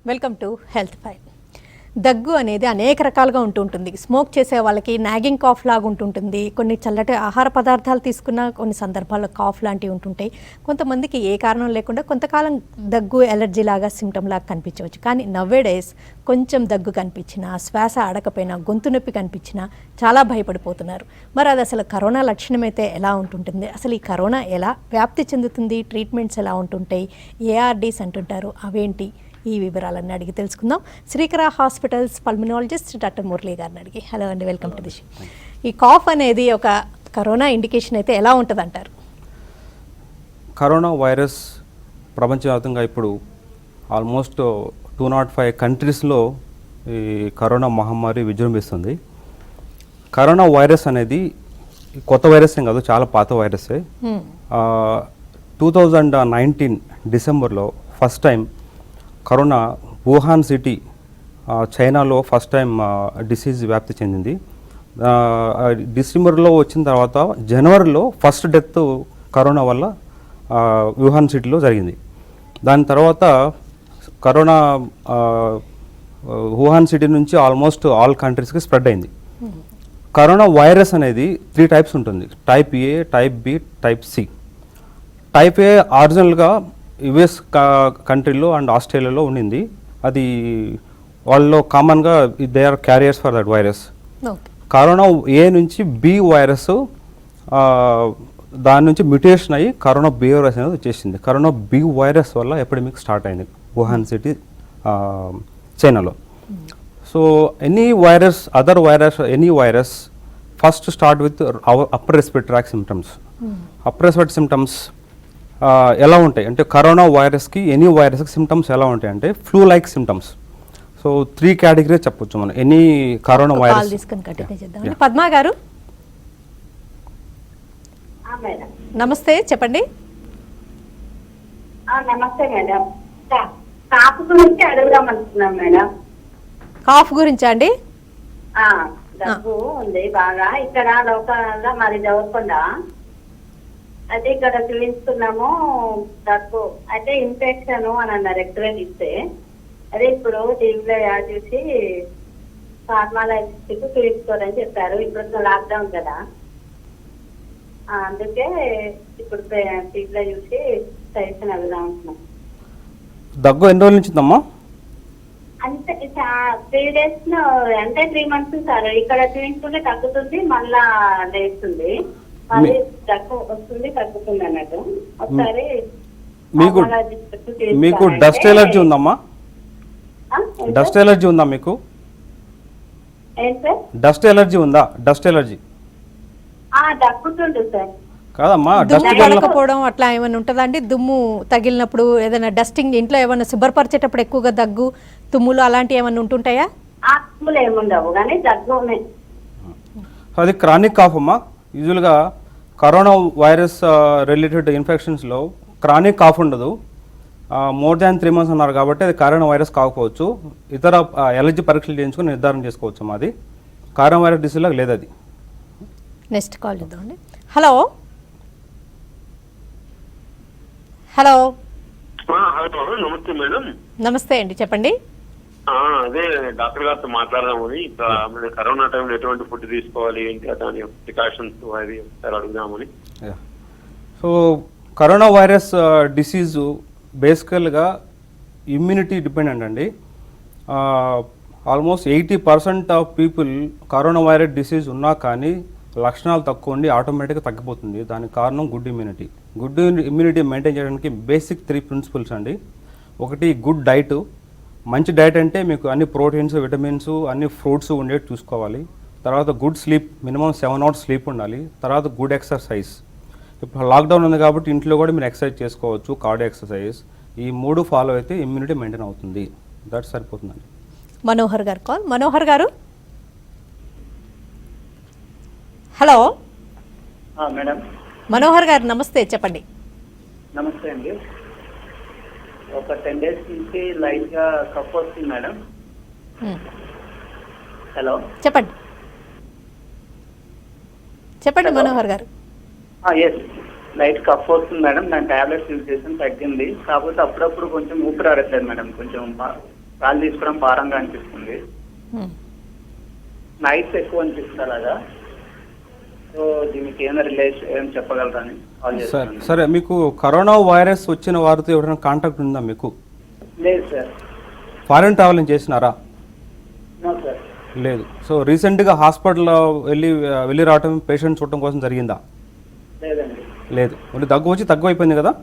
Welcome to health five. దగ్గు అనేది అనేక రకాలుగా ఉంటుంటుంది. స్మోక్ చేసే వాళ్ళకి నాగింగ్ కాఫ్ లాగా ఉంటుంటుంది. కొన్ని చల్లటి ఆహార పదార్థాలు తీసుకున్న కొన్ని సందర్భాల్లో కాఫ్ లాంటివి ఉంటుంటాయి. కొంతమందికి ఏ కారణం లేకుండా కొంతకాలం దగ్గు ఎలర్జీ లాగా సిమ్టమ్ లాగా కనిపించవచ్చు. కానీ నవ్వేడేస్ కొంచెం దగ్గు కనిపించినా, శ్వాస ఆడకపోయినా, గొంతు నొప్పి కనిపించినా చాలా భయపడిపోతున్నారు. మరి అది అసలు కరోనా లక్షణం అయితే ఎలా ఉంటుంటుంది, అసలు ఈ కరోనా ఎలా వ్యాప్తి చెందుతుంది, ట్రీట్మెంట్స్ ఎలా ఉంటుంటాయి, ARDS అంటుంటారు, అవేంటి, ఈ వివరాలన్నీ అడిగి తెలుసుకుందాం. శ్రీకర హాస్పిటల్స్ పల్మనాలజిస్ట్ డాక్టర్ మురళి గారిని అడిగి. హలో అండి, వెల్కమ్ టు ది షో. ఈ కాఫ్ అనేది ఒక కరోనా ఇండికేషన్ అయితే ఎలా ఉంటుంది అంటారు? కరోనా వైరస్ ప్రపంచవ్యాప్తంగా ఇప్పుడు ఆల్మోస్ట్ 205 కంట్రీస్లో ఈ కరోనా మహమ్మారి విజృంభిస్తుంది. కరోనా వైరస్ అనేది కొత్త వైరస్ ఏం కాదు, చాలా పాత వైరసే. 2019 డిసెంబర్లో first time corona Wuhan city చైనాలో ఫస్ట్ టైం డిసీజ్ వ్యాప్తి చెందింది. డిసెంబర్లో వచ్చిన తర్వాత జనవరిలో ఫస్ట్ డెత్ కరోనా వల్ల వుహాన్ సిటీలో జరిగింది. దాని తర్వాత కరోనా వుహాన్ సిటీ నుంచి ఆల్మోస్ట్ ఆల్ కంట్రీస్కి స్ప్రెడ్ అయింది. కరోనా వైరస్ అనేది 3 టైప్స్ ఉంటుంది: type A, type B, type C. Type A ఒరిజినల్గా US కంట్రీలో అండ్ ఆస్ట్రేలియాలో ఉండింది. అది వాళ్ళలో కామన్గా they are carriers for that virus. Corona A నుంచి బి వైరస్ దాని నుంచి మ్యూటేషన్ అయ్యి కరోనా బి వైరస్ అనేది వచ్చేసింది. కరోనా బి వైరస్ వల్ల ఎపిడమిక్ స్టార్ట్ అయింది వుహాన్ సిటీ చైనాలో. So any virus, other virus, any virus first start with upper respiratory tract symptoms. Upper respiratory symptoms ఎలా ఉంటాయి అంటే, కరోనా వైరస్కి ఎనీ వైరస్కి సిమ్టమ్స్ ఎలా ఉంటాయి అంటే flu like symptoms. So 3 category చెప్పొచ్చు మనం ఎనీ కరోనా వైరస్. పద్మా గారు నమస్తే, చెప్పండి. నమస్తే మేడం, కాఫ్ గురించి అడుగుదామనుకున్నాం మేడం. కాఫ్ గురించా అండి? దగ్గు ఉంది బాగా ఇక్కడ లోకల్గా, మరి చదవకుండా అయితే ఇక్కడ చూపించుకున్నాము. దగ్గు అయితే ఇన్ఫెక్షన్ అని అన్నారు ఎక్స్రే ఇస్తే. అదే ఇప్పుడు టీవీలో యాడ్ చూసి ఫార్మాలజిస్ట్ చూపించుకోరని చెప్పారు. ఇప్పుడు లాక్డౌన్ కదా, అందుకే ఇప్పుడు టీవీలో చూసి సజెషన్ అడుగుదాం అనుకున్నాం. దగ్గు ఎన్ని రోజుల నుంచి ఉందమ్మా? అంటే 3 days అంటే 3 months సార్. ఇక్కడ చూపించుకుంటే తగ్గుతుంది, మళ్ళా లేస్తుంది, మళ్ళీ దగ్గు వస్తుంది, తగ్గుతుంది అన్నట్టు. ఒకసారి మీకు డస్ట్ ఎలర్జీ ఉందమ్మా? డస్ట్ ఎలర్జీ ఉందా మీకు? డస్ట్ ఎలర్జీ ఉందా? డస్ట్ ఎలర్జీ దగ్గుతుంది సార్. కాదమ్మా, డస్ట్ పడకపోవడం అట్లా ఏమైనా ఉంటుందా అండి? దుమ్ము తగిలినప్పుడు, ఏదైనా డస్టింగ్ ఇంట్లో ఏమైనా శుభ్రపరిచేటప్పుడు ఎక్కువగా దగ్గు, తుమ్ములు అలాంటివి ఏమైనా ఉంటుంటాయా? తుమ్ములు ఏముండవు కానీ దగ్గు ఉన్నాయి. అది క్రానిక్ కాఫ్ అమ్మా. యూజువల్గా కరోనా వైరస్ రిలేటెడ్ ఇన్ఫెక్షన్స్లో క్రానిక్ కాఫ్ ఉండదు. మోర్ దాన్ 3 months అన్నారు కాబట్టి అది కరోనా వైరస్ కాకపోవచ్చు. ఇతర ఎలర్జీ పరీక్షలు చేయించుకొని నిర్ధారణ చేసుకోవచ్చు. మాది కరోనా వైరస్ డిసీజ్ లేదు అది. నెక్స్ట్ కాల్ చూద్దామండి. హలో హలో నమస్తే మేడం. నమస్తే అండి, చెప్పండి. అదే డాక్టర్ గారితో మాట్లాడదామని, కరోనా టైంలో ఎటువంటి ఫుడ్ తీసుకోవాలి, ఏంటి దాని ప్రికాషన్స్ అది ఒకసారి అడుగుదామని. సో కరోనా వైరస్ డిసీజు బేసికల్గా ఇమ్యూనిటీ డిపెండెంట్ అండి. Almost 80% of people corona virus disease ఉన్నా కానీ లక్షణాలు తక్కువ ఉండి ఆటోమేటిక్గా తగ్గిపోతుంది. దానికి కారణం good immunity. Good immunity maintain చేయడానికి బేసిక్ 3 principles అండి. ఒకటి గుడ్ డైట్. మంచి డైట్ అంటే మీకు అన్ని ప్రోటీన్స్, విటమిన్స్, అన్ని ఫ్రూట్స్ ఉండేవి చూసుకోవాలి. తర్వాత good sleep, minimum 7 hours sleep ఉండాలి. తర్వాత గుడ్ ఎక్సర్సైజ్. ఇప్పుడు లాక్డౌన్ ఉంది కాబట్టి ఇంట్లో కూడా మీరు ఎక్సర్సైజ్ చేసుకోవచ్చు, కార్డియో ఎక్సర్సైజ్. ఈ 3 ఫాలో అయితే ఇమ్యూనిటీ మెయింటైన్ అవుతుంది. దట్ సరిపోతుందండి. మనోహర్ గారు కాల్. మనోహర్ గారు హలో. మేడం. మనోహర్ గారు నమస్తే, చెప్పండి. నమస్తే అండి. ఒక 10 days నుంచి లైట్ గా కఫ్ వస్తుంది మేడం. హలో, చెప్పండి చెప్పండి మనోహర్ గారు. ఎస్, లైట్ కఫ్ వస్తుంది మేడం. నేను టాబ్లెట్స్ యూజ్ చేసాను, తగ్గింది. కాకపోతే అప్పుడప్పుడు కొంచెం ఊపిరి ఆడట్లేదు మేడం. కొంచెం గాలి తీసుకోవడం భారంగా అనిపిస్తుంది. నైట్స్ ఎక్కువ అనిపిస్తుంది అలాగా. సో దీనికి ఏమైనా రిలేషన్ ఏం చెప్పగలరా అని కాల్ చేస్తాను. సరే, మీకు కరోనా వైరస్ వచ్చిన వారితో ఎవరైనా కాంటాక్ట్ ఉందా మీకు? లేదు సార్. ఫారెన్ ట్రావెలింగ్ చేసినారా? No sir. లేదు. సో రీసెంట్గా హాస్పిటల్లో వెళ్ళి రావటం, పేషెంట్ చూడటం కోసం జరిగిందా? లేదండి. లేదు. ఓన్లీ దగ్గు వచ్చి తక్కువ అయిపోయింది కదా?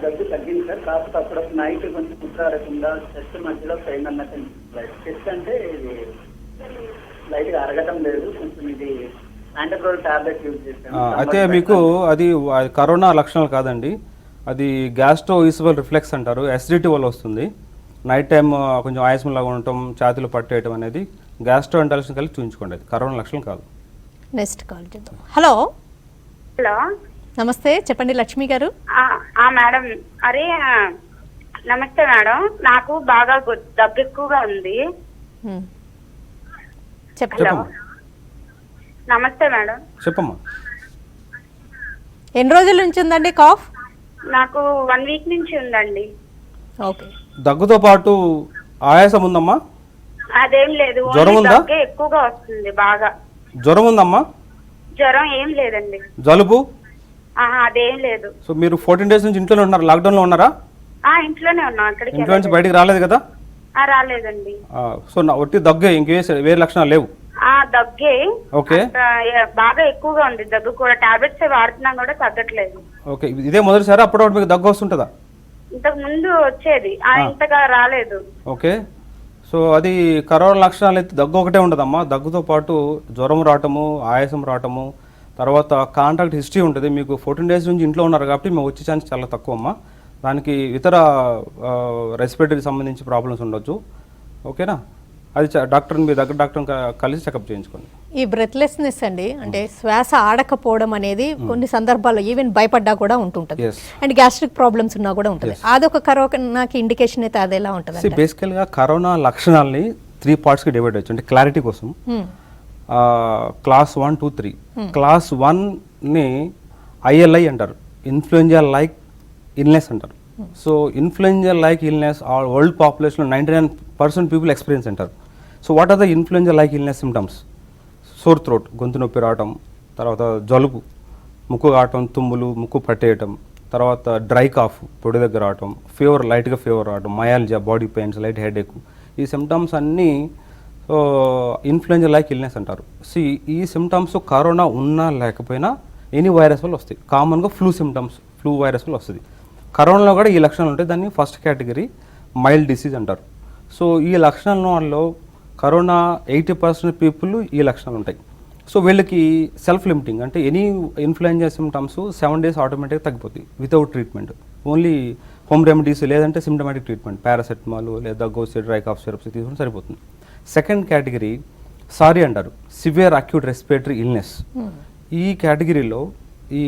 దగ్గు తగ్గింది సార్. కాకపోతే అప్పుడు నైట్ కొంచెం కుట్రారకుండా చెస్ట్ మధ్యలో పెయిన్ అన్నట్టు అనిపిస్తుంది. చెస్ట్ అంటే ఇది లైట్గా అరగటం లేదు. కొంచెం ఇది యాంటీబయోటిక్ టాబ్లెట్ యూజ్ చేస్తాను. అయితే మీకు అది కరోనా లక్షణాలు కాదండి, అది గ్యాస్ట్రో ఈసబల్ రిఫ్లెక్స్ అంటారు. అసిడిటీ వల్ల వస్తుంది. నైట్ టైం కొంచెం ఆయాసం లాగా ఉండటం, ఛాతీలు పట్టేయటం అనేది గ్యాస్ట్రో ఇంటాలరెన్స్ కలిసి చూపించుకోండి. అది కరోనా లక్షణం కాదు. నెక్స్ట్ కాల్ చేద్దాం. హలో హలో, నమస్తే, చెప్పండి లక్ష్మి గారు. మేడం. అరే నమస్తే మేడం, నాకు బాగా దగ్గు ఎక్కువగా ఉంది. చెప్పండి. నమస్తే మేడం. చెప్పమ్మా. ఎన్ని రోజుల నుంచి ఉందండి కాఫ్? నాకు 1 వీక్ నుంచి ఉందండి. ఓకే. దగ్గుతో పాటు ఆయాసం ఉందమ్మా? అదేం లేదు, జ్వరం ఉందా? దగ్గే ఎక్కువగా వస్తుంది బాగా. జ్వరం ఉందమ్మా? జ్వరం ఏం లేదండి. జలుబు? అదేం లేదు. సో మీరు 14 days నుంచి ఇంట్లోనే ఉన్నారు, లాక్డౌన్లో ఉన్నారా? ఇంట్లోనే ఉన్నాం. అక్కడికి ఇంట్లో నుంచి బయటికి రాలేదు కదా? రాలేదండి. సో ఒట్టి దగ్గే, వేరే లక్షణాలు లేవు? దగ్గే. ఓకే. బాగా ఎక్కువగా ఉంది దగ్గు కూడా. టాబ్లెట్స్ వాడుతున్నా కూడా తగ్గట్లేదు. ఓకే. ఇదే మొదటిసారి? అప్పటివరకు మీకు దగ్గు వస్తుంటుందా? ఇంతకు ముందు వచ్చేది, ఇంతగా రాలేదు. ఓకే. సో అది కరోనా లక్షణాలు అయితే దగ్గు ఒకటే ఉండదమ్మా. దగ్గుతో పాటు జ్వరం రావటము, ఆయాసం రావటము, తర్వాత కాంటాక్ట్ హిస్టరీ ఉంటుంది. మీకు 14 days నుంచి ఇంట్లో ఉన్నారు కాబట్టి మేము వచ్చే ఛాన్స్ చాలా తక్కువ అమ్మా. దానికి ఇతర రెస్పిరేటరీ సంబంధించి ప్రాబ్లమ్స్ ఉండొచ్చు. ఓకేనా? అది డాక్టర్, మీ దగ్గర డాక్టర్ కలిసి చెకప్ చేయించుకోండి. ఈ బ్రెత్లెస్నెస్ అండి, అంటే శ్వాస ఆడకపోవడం అనేది కొన్ని సందర్భాల్లో ఈవెన్ భయపడ్డా కూడా ఉంటుంటుంది. అండ్ గ్యాస్ట్రిక్ ప్రాబ్లమ్స్ ఉన్నా కూడా ఉంటుంది. అదొక కరోనాకి ఇండికేషన్ అయితే అది ఎలా ఉంటుంది? బేసికల్గా కరోనా లక్షణాలని 3 partsకి డివైడ్ అయ్యొచ్చు. అంటే క్లారిటీ కోసం క్లాస్ 1, 2, 3. క్లాస్ 1ని ILI అంటారు, ఇన్ఫ్లుయెంజా లైక్ ఇల్నెస్ అంటారు. So influenza like illness world పాపులేషన్లో 99% పీపుల్ ఎక్స్పీరియన్స్ అంటారు. So what are the influenza like illness symptoms? Sore throat, గొంతు నొప్పి రావటం, తర్వాత జలుబు, ముక్కు కావటం, తుమ్ములు, ముక్కు పట్టేయటం, తర్వాత డ్రై కాఫ్, పొడి దగ్గర రావటం, ఫీవర్, లైట్గా ఫీవర్ రావటం, మయాలజియా, బాడీ పెయిన్స్, లైట్ హెడేక్. ఈ సిమ్టమ్స్ అన్నీ ఇన్ఫ్లుయెంజా లైక్ ఇల్నెస్ అంటారు. ఈ సిమ్టమ్స్ కరోనా ఉన్నా లేకపోయినా ఎనీ వైరస్ వల్ల వస్తాయి. కామన్గా ఫ్లూ సిమ్టమ్స్, ఫ్లూ వైరస్ వల్ల వస్తుంది. కరోనాలో కూడా ఈ లక్షణాలు ఉంటాయి. దాన్ని ఫస్ట్ కేటగిరీ మైల్డ్ డిసీజ్ అంటారు. సో ఈ లక్షణాలలో కరోనా 80% పీపుల్ ఈ లక్షణాలు ఉంటాయి. సో వీళ్ళకి సెల్ఫ్ లిమిటింగ్, అంటే ఎనీ ఇన్ఫ్లుయెంజా సిమ్టమ్స్ 7 days ఆటోమేటిక్గా తగ్గిపోతాయి without treatment. Only home remedies లేదంటే సిమ్టమాటిక్ ట్రీట్మెంట్, పారాసెటమాల్ లేదా గోసి, డ్రై కాఫ్ సిరప్స్ తీసుకుని సరిపోతుంది. సెకండ్ కేటగిరీ సారీ అంటారు, సివియర్ అక్యూట్ రెస్పిరేటరీ ఇల్నెస్. ఈ కేటగిరీలో ఈ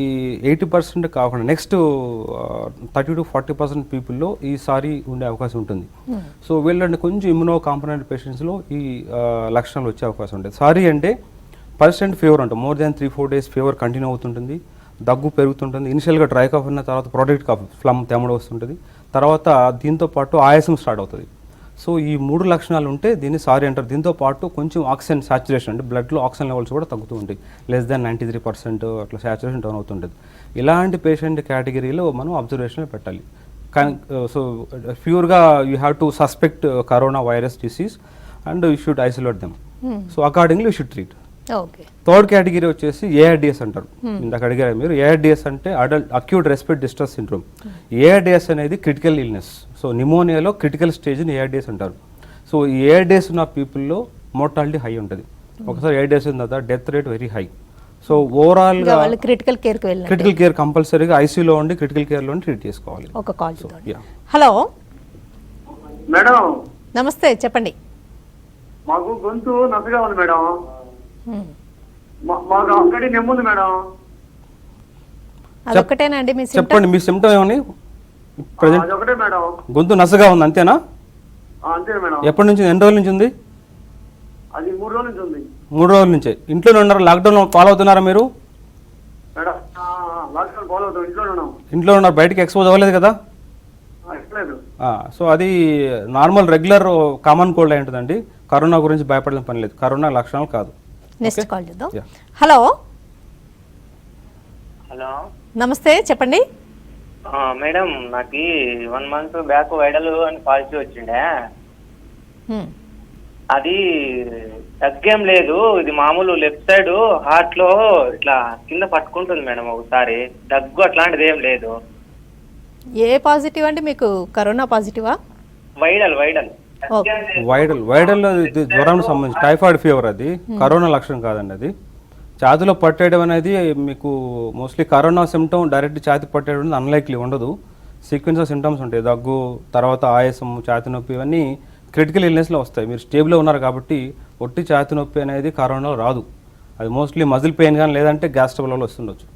80% కాకుండా నెక్స్ట్ 30 to 40% పీపుల్లో ఈ సారీ ఉండే అవకాశం ఉంటుంది. సో వీళ్ళంటే కొంచెం ఇమ్యూనో కాంపొనెంట్ పేషెంట్స్లో ఈ లక్షణాలు వచ్చే అవకాశం ఉంటుంది. సారీ అంటే పర్సెంట్ ఫీవర్ ఉంటుంది, more than 3-4 days fever continue అవుతుంటుంది, దగ్గు పెరుగుతుంటుంది. ఇనిషియల్గా డ్రై కాఫ్ ఉన్న తర్వాత ప్రొడక్ట్ కాఫ్, ఫ్లమ్, తెమ్మడ వస్తుంటుంది. తర్వాత దీంతో పాటు ఆయాసం స్టార్ట్ అవుతుంది. సో ఈ 3 లక్షణాలు ఉంటే దీన్ని సారీ అంటారు. దీంతో పాటు కొంచెం ఆక్సిజన్ సాచురేషన్, అంటే బ్లడ్లో ఆక్సిజన్ లెవెల్స్ కూడా తగ్గుతూ ఉంటాయి. లెస్ దాన్ 93% అట్లా సాచురేషన్ డౌన్ అవుతుంటుంది. ఇలాంటి పేషెంట్ కేటగిరీలో మనం అబ్జర్వేషన్లో పెట్టాలి. కానీ సో ప్యూర్గా you have to suspect corona virus disease and you should isolate them. So accordingly you should treat. Third category వచ్చేసి ARDS అంటారు. ఇందాక అడిగారు మీరు. ARDS అంటే acute respiratory distress syndrome. ARDS అనేది క్రిటికల్ ఇల్నెస్. సో నిమోనియాలో క్రిటికల్ స్టేజ్ని ARDS అంటారు. సో ఈ ARDS ఉన్న పీపుల్లో మోర్టాలిటీ హై ఉంటుంది. ఒకసారి ARDS ఉన్న తర్వాత death rate very high. So ఓవరాల్గా క్రిటికల్ కేర్ కంపల్సరీగా ఐసీయూలో ఉండి క్రిటికల్ కేర్లో ట్రీట్ చేసుకోవాలి. ఒక కాల్. హలో మేడం, నమస్తే, చెప్పండి. మాకు గొంతు నసగా ఉంది మేడం. మాకు అక్కడి నెమ్ముంది మేడం. అదొకటేనండి మీ చెప్పండి, మీ సిమ్టమ్ ఏమని? ఒకటే మేడం. గొంతు నసగా ఉంది, అంతేనా? అంతే మేడం. ఎప్పటి నుంచి, ఎన్ని రోజుల నుంచి ఉంది? అది 3 రోజుల నుంచి ఉంది. 3 రోజుల నుంచే ఇంట్లోనే ఉన్నారు? లాక్డౌన్ ఫాలో అవుతున్నారా మీరు? మేడం లాక్డౌన్ ఫాలో అవుతాం, ఇంట్లోనే ఉన్నాం. ఇంట్లో ఉన్నారు, బయటకి ఎక్స్పోజ్ అవ్వలేదు కదా? లేదు. సో అది నార్మల్ రెగ్యులర్ కామన్ కోల్డ్ అయి ఉంటుందండి. కరోనా గురించి భయపడాల్సిన పని లేదు, కరోనా లక్షణాలు కాదు. నెక్స్ట్ కాల్ చేద్దాం. హలో హలో, నమస్తే, చెప్పండి. మేడం నాకు 1 month బ్యాక్ వైడల్ అని పాజిటివ్ వచ్చిండే. అది తగ్గేం లేదు, ఇది మామూలు లెఫ్ట్ సైడ్ హార్ట్ లో ఇట్లా కింద పట్టుకుంటుంది మేడం ఒకసారి, దగ్గు అట్లాంటిది ఏం లేదు. ఏ పాజిటివ్ అంటే మీకు కరోనా పాజిటివా? వైడల్ వైడల్ ఇది జ్వరం సంబంధించి టైఫాయిడ్ ఫీవర్, అది కరోనా లక్షణం కాదండి. అది ఛాతిలో పట్టేయడం అనేది మీకు మోస్ట్లీ కరోనా సిమ్టమ్ డైరెక్ట్ ఛాతి పట్టేయడం అనేది అన్లైక్లీ ఉండదు. సీక్వెన్స్ ఆఫ్ సిమ్టమ్స్ ఉంటాయి, దగ్గు, తర్వాత ఆయాసం, ఛాతి నొప్పి, ఇవన్నీ క్రిటికల్ ఇల్నెస్లో వస్తాయి. మీరు స్టేబుల్లో ఉన్నారు కాబట్టి ఒట్టి ఛాతి నొప్పి అనేది కరోనాలో రాదు. అది మోస్ట్లీ మజిల్ పెయిన్ కానీ లేదంటే గ్యాస్ ట్రబుల్ వస్తుండొచ్చు.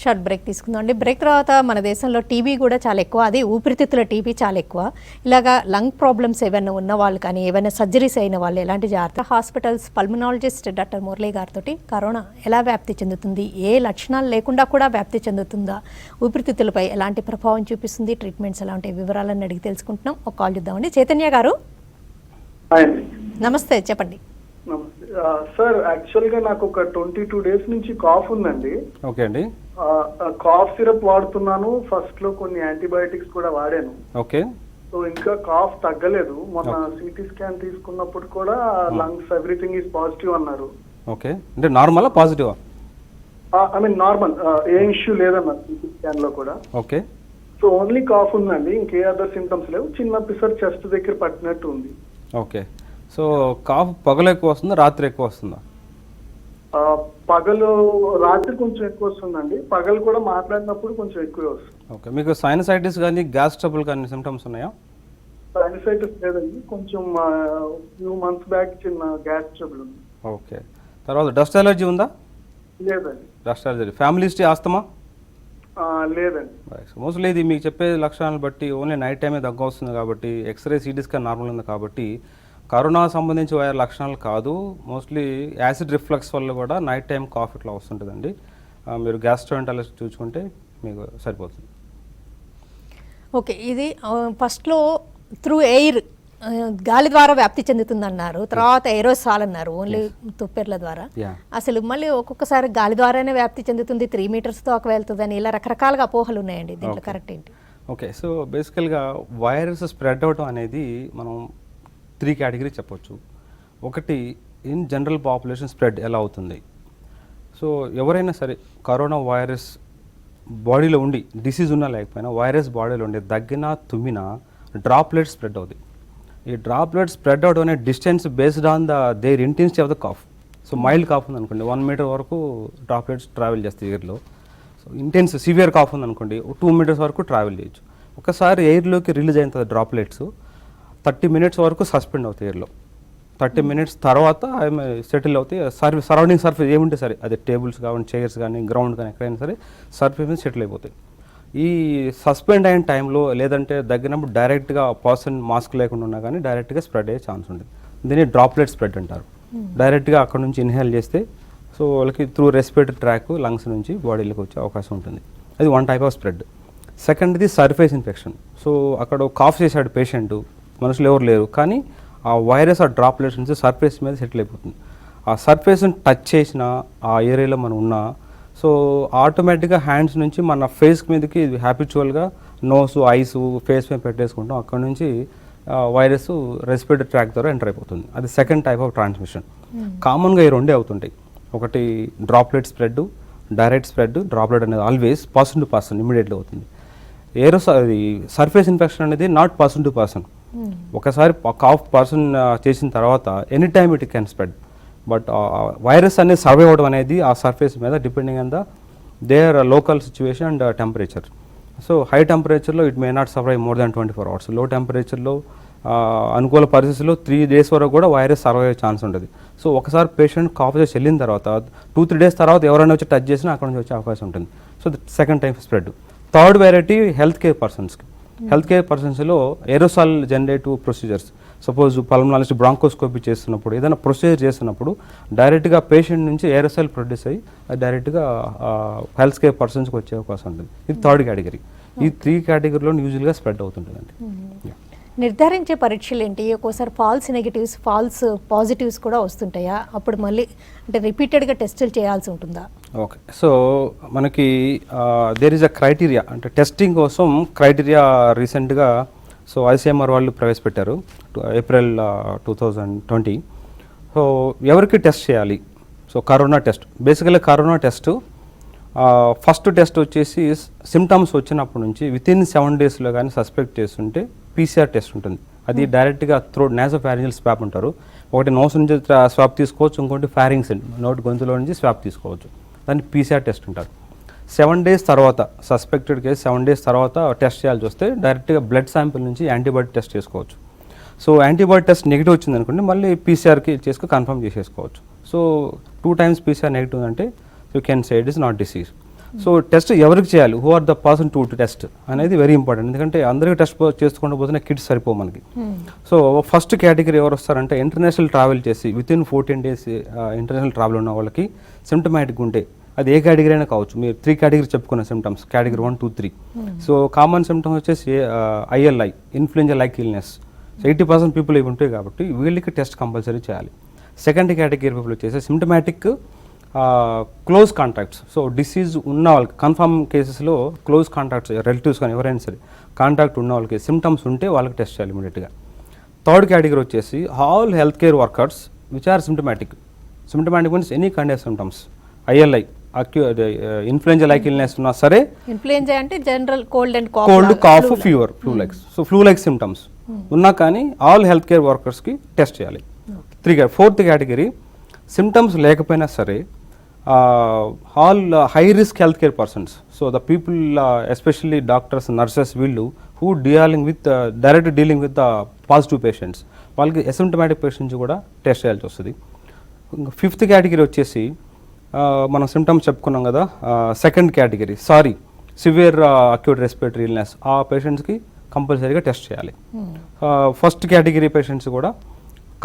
షార్ట్ బ్రేక్ తీసుకుందాం అండి. బ్రేక్ తర్వాత మన దేశంలో టీబీ కూడా చాలా ఎక్కువ, అది ఊపిరితిత్తుల టీబీ చాలా ఎక్కువ. ఇలాగా లంగ్ ప్రాబ్లమ్స్ ఏమైనా ఉన్న వాళ్ళు కానీ ఏమైనా సర్జరీస్ అయిన వాళ్ళు ఎలాంటి జాగ్రత్త? హాస్పిటల్స్ పల్మనాలజిస్ట్ డాక్టర్ మురళి గారితో కరోనా ఎలా వ్యాప్తి చెందుతుంది, ఏ లక్షణాలు లేకుండా కూడా వ్యాప్తి చెందుతుందా, ఊపిరితిత్తులపై ఎలాంటి ప్రభావం చూపిస్తుంది, ట్రీట్మెంట్స్ ఎలాంటి వివరాలను అడిగి తెలుసుకుంటున్నాం. ఒక కాల్ చూద్దామండి. చైతన్య గారు నమస్తే, చెప్పండి. నమస్తే సార్, యాక్చువల్గా నాకు ఒక 22 days నుంచి కాఫ్ ఉందండి. ఓకే అండి. కాఫ్ సిరప్ వాడుతున్నాను, ఫస్ట్ లో కొన్ని యాంటీబయాటిక్స్ కూడా వాడాను. ఓకే. సో ఇంకా కాఫ్ తగ్గలేదు. మొన్న సిటీ స్కాన్ తీసుకున్నప్పుడు కూడా లంగ్స్ ఎవ్రీథింగ్ ఈజ్ పాజిటివ్ అన్నారు. ఓకే, అంటే normal positive? I mean normal, A issue లేదన్నారు సిటీ స్కాన్ లో కూడా. ఓకే. సో ఓన్లీ కాఫ్ ఉందండి, ఇంకే అదర్ సింటమ్స్ లేవు. చిన్న పిసర్ చెస్ట్ దగ్గర పట్టినట్టు ఉంది. ఓకే. సో కాఫ్ పగలు ఎక్కువ వస్తుందా, రాత్రి ఎక్కువ వస్తుందా? పగలు, రాత్రి కొంచెం ఎక్కువ వస్తుందండి, పగలు కూడా మాట్లాడినప్పుడు కొంచెం ఎక్కువ వస్తుంది. ఓకే. మీకు సైనసైటిస్ కానీ గ్యాస్ ట్రబుల్ కానీ సిమ్టమ్స్ ఉన్నాయా? సైనసైటిస్ లేదండి, కొంచెం ఫ్యూ మంత్స్ బ్యాక్ చిన్న గ్యాస్ ట్రబుల్ ఉంది. ఓకే. తర్వాత డస్ట్ అలర్జీ ఉందా? లేదండి. Dust allergy. Family history, asthma? లేదండి. మోస్ట్లీ ఇది మీకు చెప్పే లక్షణాలను బట్టి ఓన్లీ నైట్ టైమే దగ్గు వస్తుంది కాబట్టి, ఎక్స్రే సిటీ స్కాన్ నార్మల్ ఉంది కాబట్టి కరోనా సంబంధించి లక్షణాలు కాదు. మోస్ట్లీ యాసిడ్ రిఫ్లక్స్ వల్ల కూడా నైట్ టైం కాఫ్ ఇట్లా వస్తుంటుందండి. మీరు గ్యాస్ట్రోఎంటరాలజిస్ట్ చూసుకుంటే మీకు సరిపోతుంది. ఓకే, ఇది ఫస్ట్లో త్రూ ఎయిర్, గాలి ద్వారా వ్యాప్తి చెందుతుందన్నారు, తర్వాత ఏరోసాల్ అన్నారు, ఓన్లీ తుప్పెర్ల ద్వారా. అసలు మళ్ళీ ఒక్కొక్కసారి గాలి ద్వారానే వ్యాప్తి చెందుతుంది, 3 meters దాకా వెళ్తుందని, ఇలా రకరకాలుగా అపోహలు ఉన్నాయండి. దీంట్లో కరెక్ట్ ఏంటి? ఓకే. సో బేసికల్గా వైరస్ స్ప్రెడ్ అవడం అనేది మనం 3 categories చెప్పొచ్చు. ఒకటి, ఇన్ జనరల్ పాపులేషన్ స్ప్రెడ్ ఎలా అవుతుంది. సో ఎవరైనా సరే కరోనా వైరస్ బాడీలో ఉండి, డిసీజ్ ఉన్నా లేకపోయినా వైరస్ బాడీలో ఉండి దగ్గినా తుమ్మినా డ్రాప్లెట్స్ స్ప్రెడ్ అవుతాయి. ఈ డ్రాప్లెట్స్ స్ప్రెడ్ అవడం అనే distance based on their intensity of the cough. So mild cough ఉంది అనుకోండి, 1 meter వరకు డ్రాప్లెట్స్ ట్రావెల్ చేస్తాయి ఎయిర్లో. సో ఇంటెన్స్ సివియర్ కాఫ్ ఉంది అనుకోండి, 2 meters వరకు ట్రావెల్ చేయొచ్చు. ఒకసారి ఎయిర్లోకి రిలీజ్ అయిన డ్రాప్లెట్స్ 30 minutes వరకు సస్పెండ్ అవుతాయి ఎయిర్లో. 30 minutes తర్వాత సెటిల్ అవుతాయి. సరౌండింగ్ సర్ఫేస్ ఏముంటే సరే, అది టేబుల్స్ కానీ, చైర్స్ కానీ, గ్రౌండ్ కానీ, ఎక్కడైనా సరే సర్ఫేస్ మీద సెటిల్ అయిపోతాయి. ఈ సస్పెండ్ అయిన టైంలో లేదంటే దగ్గినప్పుడు డైరెక్ట్గా పర్సన్ మాస్క్ లేకుండా ఉన్నా కానీ డైరెక్ట్గా స్ప్రెడ్ అయ్యే ఛాన్స్ ఉంటుంది. దీన్ని డ్రాప్లెట్ స్ప్రెడ్ అంటారు. డైరెక్ట్గా అక్కడ నుంచి ఇన్హేల్ చేస్తే సో వాళ్ళకి త్రూ రెస్పిరేటరీ ట్రాక్ లంగ్స్ నుంచి బాడీలోకి వచ్చే అవకాశం ఉంటుంది. అది 1 type ఆఫ్ స్ప్రెడ్. సెకండ్ది సర్ఫేస్ ఇన్ఫెక్షన్. సో అక్కడ కాఫ్ చేశాడు పేషెంట్, మనుషులు ఎవరు లేరు, కానీ ఆ వైరస్ ఆ డ్రాప్లెట్స్ నుంచి సర్ఫేస్ మీద సెటిల్ అయిపోతుంది. ఆ సర్ఫేస్ని టచ్ చేసిన ఆ ఏరియాలో మనం ఉన్నా సో ఆటోమేటిక్గా హ్యాండ్స్ నుంచి మన ఫేస్ మీదకి హ్యాబిచువల్గా నోస్, ఐస్, ఫేస్ మీద పెట్టేసుకుంటాం. అక్కడ నుంచి వైరస్ రెస్పిరేటరీ ట్రాక్ ద్వారా ఎంటర్ అయిపోతుంది. అది సెకండ్ టైప్ ఆఫ్ ట్రాన్స్మిషన్. కామన్గా ఈ 2 అవుతుంటాయి. ఒకటి droplet spread, direct spread. Droplet అనేది always person to person immediately అవుతుంది. సర్ఫేస్ ఇన్ఫెక్షన్ అనేది నాట్ పర్సన్ టు పర్సన్. ఒకసారి కాఫ్ పర్సన్ చేసిన తర్వాత any time it can spread. But virus అనేది సర్వే అవ్వడం అనేది ఆ సర్ఫేస్ మీద depending on their local situation and temperature. So high టెంపరేచర్లో it may not survive more than 24 hours. లో టెంపరేచర్లో అనుకూల పరిస్థితుల్లో 3 days వరకు కూడా వైరస్ సర్వైవ్ అయ్యే ఛాన్స్ ఉంటుంది. సో ఒకసారి పేషెంట్ కాఫ్ చేసి వెళ్ళిన తర్వాత 2-3 days తర్వాత ఎవరైనా వచ్చి టచ్ చేసినా అక్కడ నుంచి వచ్చే అవకాశం ఉంటుంది. So second time spread. Third variety health care పర్సన్స్కి. హెల్త్ కేర్ పర్సన్స్లో aerosol generative procedures, suppose pulmonologist bronchoscopy చేస్తున్నప్పుడు, ఏదైనా ప్రొసీజర్ చేస్తున్నప్పుడు డైరెక్ట్గా పేషెంట్ నుంచి ఏరోసాల్ ప్రొడ్యూస్ అయ్యి అది డైరెక్ట్గా హెల్త్ కేర్ పర్సన్స్కి వచ్చే అవకాశం ఉంటుంది. ఇది థర్డ్ కేటగిరీ. ఈ 3 కేటగిరీలో యూజువల్గా స్ప్రెడ్ అవుతుంటుందండి. నిర్ధారించే పరీక్షలు ఏంటి? ఒక్కోసారి ఫాల్స్ నెగిటివ్స్, ఫాల్స్ పాజిటివ్స్ కూడా వస్తుంటాయా? అప్పుడు మళ్ళీ అంటే రిపీటెడ్గా టెస్టులు చేయాల్సి ఉంటుందా? ఓకే, సో మనకి దేర్ ఈజ్ అ క్రైటీరియా, అంటే టెస్టింగ్ కోసం క్రైటీరియా రీసెంట్గా సో ఐసీఎంఆర్ వాళ్ళు ప్రవేశపెట్టారు ఏప్రిల్ 2020. సో ఎవరికి టెస్ట్ చేయాలి? So corona test, basically corona test first test వచ్చేసి సిమ్టమ్స్ వచ్చినప్పటి నుంచి వితిన్ 7 డేస్లో కానీ సస్పెక్ట్ చేస్తుంటే పీసీఆర్ టెస్ట్ ఉంటుంది. అది డైరెక్ట్గా నాసోఫారింజియల్ స్వాబ్ అంటారు. ఒకటి నోస్ నుంచి స్వాబ్ తీసుకోవచ్చు, ఇంకోటి ఫారింగ్స్ నోటి గొంతులో నుంచి స్వాబ్ తీసుకోవచ్చు. దాన్ని పీసీఆర్ టెస్ట్ అంటారు. 7 డేస్ తర్వాత సస్పెక్టెడ్ కేసు 7 డేస్ తర్వాత టెస్ట్ చేయాల్సి వస్తే డైరెక్ట్గా బ్లడ్ శాంపిల్ నుంచి యాంటీబాడీ టెస్ట్ చేసుకోవచ్చు. సో యాంటీబాడీ టెస్ట్ నెగిటివ్ వచ్చింది అనుకోండి, మళ్ళీ పీసీఆర్కి చేసుకుని కన్ఫర్మ్ చేసేసుకోవచ్చు. సో 2 times పీసీఆర్ నెగిటివ్ అంటే you can say it is not disease. So test ఎవరికి చేయాలి, who are the person to test అనేది వెరీ ఇంపార్టెంట్. ఎందుకంటే అందరికీ టెస్ట్ చేసుకుంటూ పోతున్న కిట్స్ సరిపో మనకి. సో ఫస్ట్ కేటగిరీ ఎవరు వస్తారంటే ఇంటర్నేషనల్ ట్రావెల్ చేసి వితిన్ 14 days ఇంటర్నేషనల్ ట్రావెల్ ఉన్న వాళ్ళకి సిమ్టమాటిక్ ఉంటే, అది ఏ కేటగిరీ అయినా కావచ్చు. మీరు 3 కేటగిరీ చెప్పుకున్న symptoms, category 1, 2, 3. So common symptoms వచ్చేసి ILI, influenza like illness. 80% people ఇవి ఉంటాయి కాబట్టి వీళ్ళకి టెస్ట్ కంపల్సరీ చేయాలి. సెకండ్ కేటగిరీ పీపుల్ వచ్చేసి symptomatic close contacts. So disease ఉన్న వాళ్ళకి కన్ఫర్మ్ కేసెస్లో క్లోజ్ కాంటాక్ట్స్, రిలేటివ్స్ కానీ ఎవరైనా సరే కాంటాక్ట్ ఉన్న వాళ్ళకి సిమ్టమ్స్ ఉంటే వాళ్ళకి టెస్ట్ చేయాలి ఇమీడియట్గా. థర్డ్ కేటగిరీ వచ్చేసి all health care workers which are symptomatic. Symptomatic means any kind of symptoms, ILI, influenza like illness ఉన్నా సరే, ఇన్ఫ్లుయెంజా అంటే general cold and cough, fever, flu likes. So flu like symptoms ఉన్నా కానీ all health care వర్కర్స్కి test చేయాలి. Fourth category symptoms లేకపోయినా సరే all high risk health care persons. So the people especially doctors, nurses, వీళ్ళు who direct dealing with the positive patients, వాళ్ళకి asymptomatic patients కూడా test చేయాల్సి వస్తుంది. ఫిఫ్త్ కేటగిరీ వచ్చేసి మనం సిమ్టమ్స్ చెప్పుకున్నాం కదా, second category severe acute respiratory illness, ఆ పేషెంట్స్కి కంపల్సరీగా టెస్ట్ చేయాలి. ఫస్ట్ కేటగిరీ పేషెంట్స్ కూడా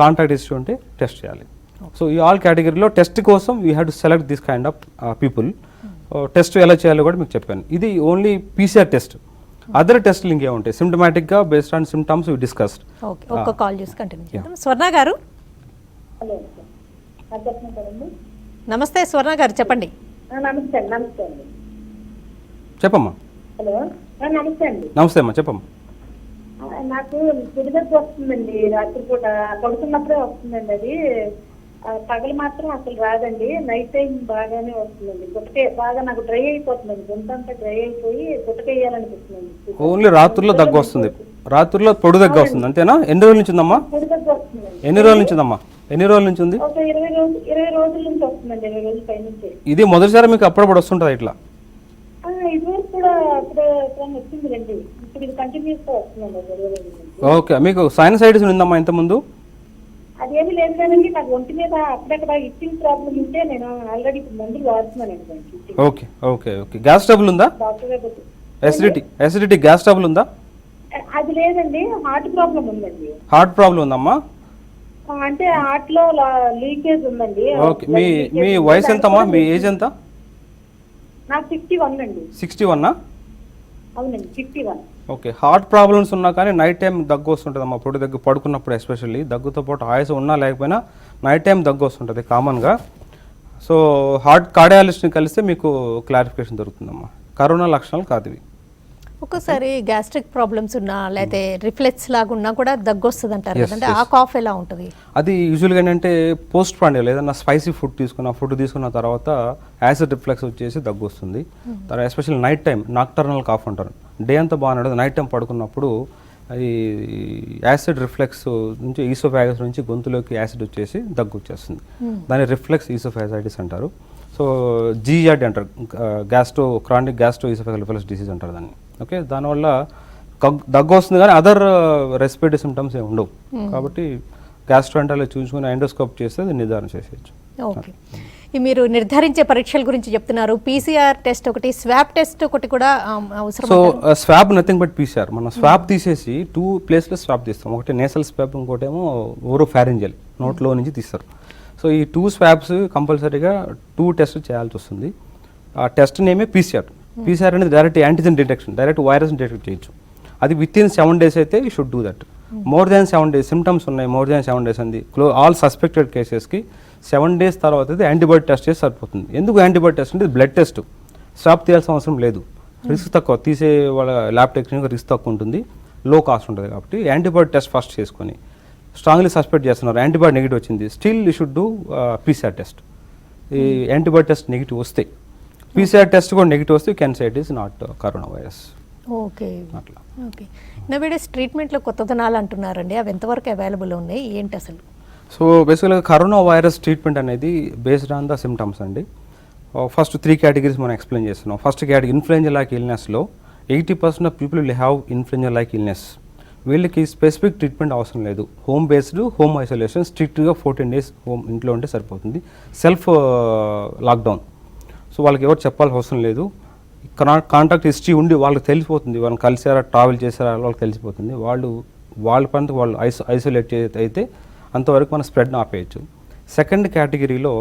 కాంటాక్ట్ హిస్టరీ ఉంటే టెస్ట్ చేయాలి. సో ఈ ఆల్ కేటగిరీలో టెస్ట్ కోసం we have to select this kind of people. Test ఎలా చేయాలో కూడా మీకు చెప్పాను. ఇది ఓన్లీ పీసీఆర్ టెస్ట్. అదర్ టెస్ట్లు ఇంకేముంటాయి సిమ్టమాటిక్గా based on symptoms we discussed. Okay, ఒక్క కాల్ చేసి కంటిన్యూ చేద్దాం. స్వర్ణ గారు, నమస్తే. స్వర్ణ గారు చెప్పండి. నమస్తే నమస్తే అండి. చెప్పమ్మా. హలో, నమస్తే అండి. నమస్తే అమ్మా, చెప్పమ్మా. నాకు పిడిదెబ్బ వస్తుందండి, రాత్రిపూట పడుకున్నప్పుడే వస్తుందండి. అది పగలు మాత్రం అసలు రాదండి, నైట్ టైం బాగానే వస్తుందండి. గుట్టకే బాగా నాకు డ్రై అయిపోతుందండి, గుంతంతా డ్రై అయిపోయి గుట్టకేయాలనిపిస్తుందండి. ఓన్లీ రాత్రుల్లో దగ్గు వస్తుంది, రాత్రుల్లో పొడి దగ్గు వస్తుంది అంతేనా? ఎన్ని రోజుల నుంచి ఉందమ్మా? పిడిదెబ్బ వస్తుందండి. ఎన్ని రోజుల నుంచి ఉందమ్మా? ఎన్ని రోజుల నుంచి ఉంది? ఒక 20 రోజుల నుంచి వస్తుందండి. 20 రోజుల పై నుంచి. ఇది మొదటిసారి మీకు అప్పుడప్పుడు వస్తుంటుంది ఇట్లా? ఇదివరకు కూడా అప్పుడే వచ్చింది రండి, ఇప్పుడు ఇది కంటిన్యూస్ గా వస్తుందండి 20 రోజుల నుంచి. ఓకే, మీకు సైనసైటిస్ ఉందమ్మా ఇంతకుముందు? అదేమి లేదు కదండి, నాకు ఒంటి మీద అక్కడక్కడ ఇచ్చింగ్ ప్రాబ్లం ఉంటే నేను ఆల్రెడీ మందులు వాడుతున్నానండి. Okay okay okay. Gas trouble ఉందా? ఎసిడిటీ గ్యాస్ ట్రబుల్ ఉందా? అది లేదండి, హార్ట్ ప్రాబ్లం ఉందండి. హార్ట్ ప్రాబ్లం ఉందమ్మా? అంటే హార్ట్ లో లీకేజ్ ఉందండి. ఓకే, మీ వయసు ఎంతమ్మా? మీ ఏజ్ ఎంత? నాకు 61 అండి. 61? అవునండి, 61. ఓకే, హార్ట్ ప్రాబ్లమ్స్ ఉన్నా కానీ నైట్ టైం దగ్గు వస్తుంటుందమ్మా. పొడి దగ్గు పడుకున్నప్పుడు ఎస్పెషల్లీ, దగ్గుతో పాటు ఆయాసం ఉన్నా లేకపోయినా నైట్ టైం దగ్గు వస్తుంటుంది కామన్గా. సో హార్ట్ కార్డియాలజిస్ట్ని కలిస్తే మీకు క్లారిఫికేషన్ దొరుకుతుందమ్మా. కరోనా లక్షణాలు కాదు ఇవి. ఒక్కోసారి గ్యాస్ట్రిక్ ప్రాబ్లమ్స్ ఉన్నా లేకపోతే రిఫ్లెక్స్ లాగా ఉన్నా కూడా దగ్గు వస్తుంది అంటారు కదంటే, ఆ కాఫ్ ఎలా ఉంటుంది? అది యూజువల్గా ఏంటంటే పోస్ట్ ప్రాండియల్, ఏదన్నా స్పైసీ ఫుడ్ తీసుకున్న తర్వాత యాసిడ్ రిఫ్లెక్స్ వచ్చేసి దగ్గు వస్తుంది. తర్వాత especially night time nocturnal cough అంటారు. డే అంతా బాగానే, నైట్ టైం పడుకున్నప్పుడు అది యాసిడ్ రిఫ్లెక్స్ నుంచి ఈసోఫాగస్ నుంచి గొంతులోకి యాసిడ్ వచ్చేసి దగ్గు వచ్చేస్తుంది. దాన్ని రిఫ్లెక్స్ ఈసోఫాగైటిస్ అంటారు. సో జీఆర్డి అంటారు, chronic gastro oesophageal reflex disease అంటారు దాన్ని. ఓకే, దానివల్ల దగ్గు వస్తుంది కానీ అదర్ రెస్పిరేటరీ సిమ్టమ్స్ ఏమి ఉండవు. కాబట్టి గ్యాస్ట్రోఎంటరాలజీ చూసుకుని ఎండోస్కోప్ చేస్తే అది నిర్ధారణ చేసేయచ్చు. ఓకే, మీరు నిర్ధారించే పరీక్షల గురించి చెప్తున్నారు. పీసీఆర్ టెస్ట్ ఒకటి, స్వాబ్ టెస్ట్ ఒకటి కూడా అవసరం. So swab nothing but PCR. మనం స్వాబ్ తీసేసి 2 ప్లేస్లో స్వాబ్ తీస్తాం. ఒకటి నేసల్ స్వాబ్, ఇంకోటేమో ఓరోఫారింజియల్, నోట్లో నుంచి తీస్తారు. సో ఈ 2 స్వాబ్స్ కంపల్సరీగా 2 టెస్ట్ చేయాల్సి వస్తుంది. ఆ టెస్ట్ నేమే పీసీఆర్. పీసీఆర్ అనేది direct antigen detection, direct virus detect చేయొచ్చు. అది విత్ ఇన్ 7 days అయితే you should do that. More than 7 days symptoms ఉన్నాయి, మోర్ దాన్ 7 days అంది ఆల్ సస్పెక్టెడ్ కేసెస్కి 7 days తర్వాత అయితే యాంటీబాడీ టెస్ట్ చేసి సరిపోతుంది. ఎందుకు యాంటీబాడీ టెస్ట్ అంటే బ్లడ్ టెస్ట్, స్వాబ్ తీయాల్సిన అవసరం లేదు, రిస్క్ తక్కువ, తీసే వాళ్ళ ల్యాబ్ టెక్నీషియన్ రిస్క్ తక్కువ ఉంటుంది, లో కాస్ట్ ఉంటుంది. కాబట్టి యాంటీబాడీ టెస్ట్ ఫస్ట్ చేసుకొని స్ట్రాంగ్లీ సస్పెక్ట్ చేస్తున్నారు, యాంటీబాడీ నెగిటివ్ వచ్చింది, still you should do PCR test. ఈ యాంటీబాడీ టెస్ట్ నెగిటివ్ వస్తే, పీసీఆర్ టెస్ట్ కూడా నెగిటివ్ వస్తే you can say it is not corona virus. Okay అట్లా. ఓకే. నవేడేస్ ట్రీట్మెంట్లో కొత్తదనాలు అంటున్నారండి, అవి ఎంతవరకు అవైలబుల్ ఉన్నాయి, ఏంటి అసలు? సో బేసిక్గా కరోనా వైరస్ ట్రీట్మెంట్ అనేది బేస్డ్ ఆన్ ద సిమ్టమ్స్ అండి. ఫస్ట్ 3 categories మనం ఎక్స్ప్లెయిన్ చేస్తున్నాం. ఫస్ట్ కేటగిరీ ఇన్ఫ్లుయెంజా లైక్ ఇల్నెస్లో 80% of people will have influenza like illness. వీళ్ళకి స్పెసిఫిక్ ట్రీట్మెంట్ అవసరం లేదు, హోమ్ బేస్డ్, హోమ్ ఐసోలేషన్, స్ట్రిక్ట్గా 14 days హోమ్ ఇంట్లో ఉంటే సరిపోతుంది, సెల్ఫ్ లాక్డౌన్. సో వాళ్ళకి ఎవరు చెప్పాల్సిన అవసరం లేదు, కాంటాక్ట్ హిస్టరీ ఉండి వాళ్ళకి తెలిసిపోతుంది, వాళ్ళని కలిసారా ట్రావెల్ చేసారా వాళ్ళకి తెలిసిపోతుంది, వాళ్ళ పని వాళ్ళు ఐసోలేట్ అయితే అంతవరకు మనం స్ప్రెడ్ని ఆపేయచ్చు. సెకండ్ కేటగిరీలో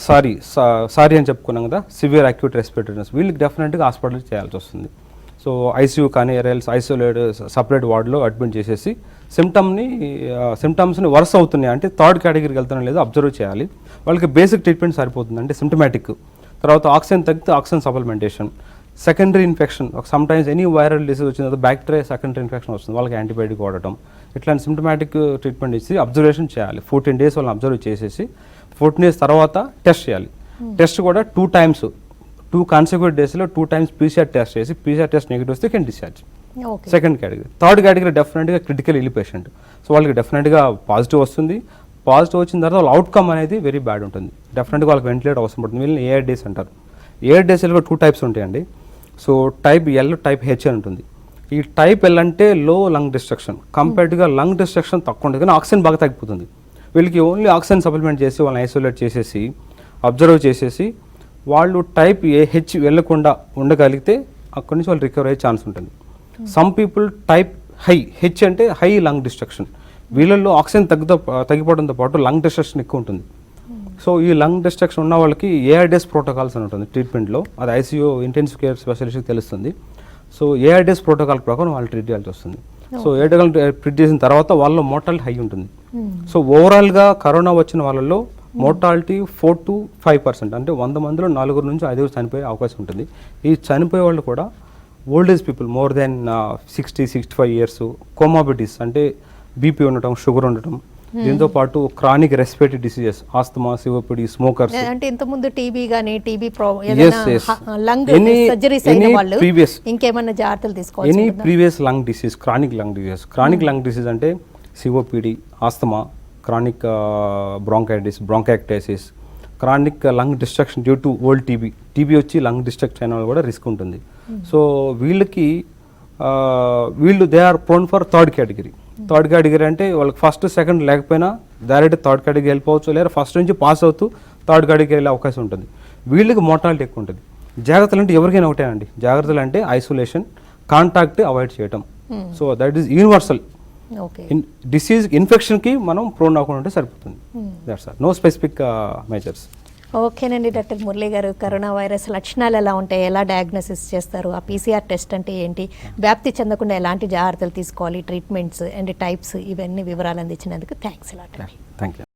సారీ అని చెప్పుకున్నాం కదా, సివియర్ అక్యూట్ రెస్పిరేటరీనెస్, వీళ్ళకి డెఫినెట్గా హాస్పిటల్ చేయాల్సి వస్తుంది. సో ఐసీయూ కానీ ఎర్ఎల్స్ ఐసోలేట్ సపరేట్ వార్డులో అడ్మిట్ చేసేసి సిమ్టమ్స్ని వరుస అవుతున్నాయి అంటే థర్డ్ కేటగిరీకి వెళ్తానో లేదో అబ్జర్వ్ చేయాలి. వాళ్ళకి బేసిక్ ట్రీట్మెంట్ సరిపోతుంది, అంటే సిమ్టమాటిక్. తర్వాత ఆక్సిజన్ తగ్గితే oxygen supplementation. Secondary infection, some times any viral disease వచ్చిన తర్వాత బ్యాక్టీరియా సెకండరీ ఇన్ఫెక్షన్ వస్తుంది, వాళ్ళకి యాంటీబయాటిక్ వాడటం, ఇట్లాంటి సిమ్టమాటిక్ ట్రీట్మెంట్ ఇచ్చి అబ్జర్వేషన్ చేయాలి. 14 days వాళ్ళని అబ్జర్వ్ చేసేసి 14 days తర్వాత టెస్ట్ చేయాలి. టెస్ట్ కూడా 2 times 2 consecutive daysలో 2 times PCR test చేసి పీసీఆర్ టెస్ట్ నెగిటివ్ వస్తే can discharge. Second category. Third category డెఫినెట్గా క్రిటికల్ ఇల్ పేషెంట్. సో వాళ్ళకి డెఫినెట్గా పాజిటివ్ వస్తుంది, పాజిటివ్ వచ్చిన తర్వాత వాళ్ళ అవుట్కమ్ అనేది వెరీ బ్యాడ్ ఉంటుంది, డెఫినెట్గా వాళ్ళకి వెంటిలేటర్ అవసరం పడుతుంది. వీళ్ళని ARDS అంటారు. ARDSలో 2 types ఉంటాయండి. So type L, type H అని ఉంటుంది. ఈ టైప్ L అంటే లో లంగ్ డిస్ట్రక్షన్, కంపేర్డ్గా లంగ్ డిస్ట్రక్షన్ తక్కువ ఉంటుంది కానీ ఆక్సిజన్ బాగా తగ్గిపోతుంది. వీళ్ళకి ఓన్లీ ఆక్సిజన్ సప్లిమెంట్ చేసి వాళ్ళని ఐసోలేట్ చేసేసి అబ్జర్వ్ చేసేసి వాళ్ళు టైప్ H వెళ్ళకుండా ఉండగలిగితే అక్కడి నుంచి వాళ్ళు రికవర్ అయ్యే ఛాన్స్ ఉంటుంది. సమ్ పీపుల్ టైప్ H అంటే హై లంగ్ డిస్ట్రక్షన్, వీళ్ళల్లో ఆక్సిజన్ తగ్గిపోవడంతో పాటు లంగ్ డిస్ట్రక్షన్ ఎక్కువ ఉంటుంది. సో ఈ లంగ్ డిస్ట్రక్షన్ ఉన్న వాళ్ళకి ARDS ప్రోటోకాల్స్ అని ఉంటుంది ట్రీట్మెంట్లో, అది ఐసీయూ ఇంటెన్సివ్ కేర్ స్పెషలిస్ట్కి తెలుస్తుంది. సో ARDS ప్రోటోకాల్ ప్రకారం వాళ్ళు ట్రీట్ చేయాల్సి వస్తుంది. సో ఏడగల్ ట్రీట్ చేసిన తర్వాత వాళ్ళలో మోర్టాలిటీ హై ఉంటుంది. సో ఓవరాల్గా కరోనా వచ్చిన వాళ్ళలో మోర్టాలిటీ 4 to 5%, అంటే 100 మందిలో 4 నుంచి 5 చనిపోయే అవకాశం ఉంటుంది. ఈ చనిపోయే వాళ్ళు కూడా old age people, more than 60-65 years, కోమాబిటీస్ అంటే బీపీ ఉండటం, షుగర్ ఉండటం, దీంతో పాటు chronic respiratory diseases, asthma, COPD, smokers, అంటే ఇంతకుముందు టీబీ గానీ టీబీ లంగ్ సర్జరీస్ అయిన వాళ్ళు ఇంకేమైనా జాగ్రత్తలు తీసుకోవాలి. Any previous lung disease, chronic lung disease అంటే COPD, asthma, chronic bronchitis, bronchiectasis, chronic lung destruction due to old TB వచ్చి లంగ్ డిస్ట్రక్ట్ అయిన వాళ్ళు కూడా రిస్క్ ఉంటుంది. సో వీళ్ళు they are prone for third category అంటే వాళ్ళకి ఫస్ట్ సెకండ్ లేకపోయినా డైరెక్ట్ థర్డ్ కేటగిరీ వెళ్ళిపోవచ్చు, లేదా ఫస్ట్ నుంచి పాస్ అవుతూ థర్డ్ కేటగిరీ వెళ్ళే అవకాశం ఉంటుంది. వీళ్ళకి మోర్టాలిటీ ఎక్కువ ఉంటుంది. జాగ్రత్తలు అంటే ఎవరికైనా ఒకటేనండి, జాగ్రత్తలు అంటే ఐసోలేషన్, కాంటాక్ట్ అవాయిడ్ చేయటం. So that is universal. Disease ఇన్ఫెక్షన్కి మనం ప్రోన్ అవ్వకుండా ఉంటే సరిపోతుంది. That's all, no specific measures. ఓకేనండి. డాక్టర్ మురళి గారు, కరోనా వైరస్ లక్షణాలు ఎలా ఉంటాయి, ఎలా డయాగ్నోసిస్ చేస్తారు, ఆ పీసీఆర్ టెస్ట్ అంటే ఏంటి, వ్యాప్తి చెందకుండా ఎలాంటి జాగ్రత్తలు తీసుకోవాలి, ట్రీట్మెంట్స్ అండ్ టైప్స్, ఇవన్నీ వివరాలు అందించినందుకు థ్యాంక్స్. Thank you.